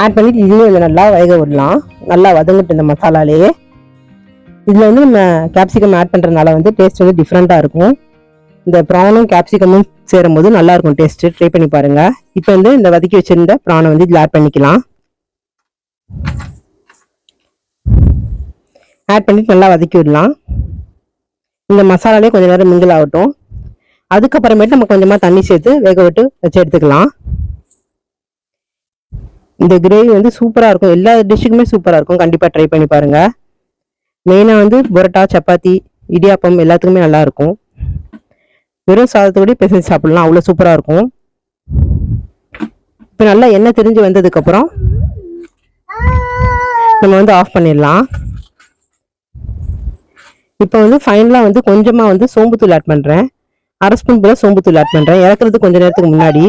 Add பண்ணிட்டு இதையும் இதில் நல்லா வேக விடலாம். நல்லா வதங்கிட்டு இந்த மசாலாலேயே. இதில் வந்து நம்ம கேப்சிகம் ஆட் பண்ணுறதுனால வந்து டேஸ்ட் வந்து டிஃப்ரெண்ட்டாக இருக்கும். இந்த ப்ரானும் கேப்சிகமும் சேரும் போது நல்லா இருக்கும் டேஸ்ட்டு. ட்ரை பண்ணி பாருங்க. இப்போ வந்து இந்த வதக்கி வச்சிருந்த ப்ரானை வந்து இதில் ஆட் பண்ணிக்கலாம். ஆட் பண்ணிட்டு நல்லா வதக்கி விடலாம். இந்த மசாலாலே கொஞ்சம் நேரம் மிங்கிள் ஆகட்டும். அதுக்கப்புறமேட்டு நம்ம கொஞ்சமாக தண்ணி சேர்த்து வேக விட்டு வச்சு எடுத்துக்கலாம். இந்த கிரேவி வந்து சூப்பராக இருக்கும். எல்லா டிஷ்ஷுக்குமே சூப்பராக இருக்கும். கண்டிப்பாக ட்ரை பண்ணி பாருங்க. மெயினாக வந்து புரோட்டா, சப்பாத்தி, இடியாப்பம் எல்லாத்துக்குமே நல்லா இருக்கும். வெறும் சாதத்தோடு பிசைஞ்சு சாப்பிடலாம். அவ்வளோ சூப்பராக இருக்கும். இப்போ நல்லா எண்ணெய் திரிஞ்சு வந்ததுக்கப்புறம் நம்ம வந்து ஆஃப் பண்ணிடலாம். இப்போ வந்து ஃபைனலாக வந்து கொஞ்சமாக வந்து சோம்புத்தூள் ஆட் பண்ணுறேன். 1/2 ஸ்பூன் போல் சோம்புத்தூள் ஆட் பண்ணுறேன். இறக்குறது கொஞ்சம் நேரத்துக்கு முன்னாடி.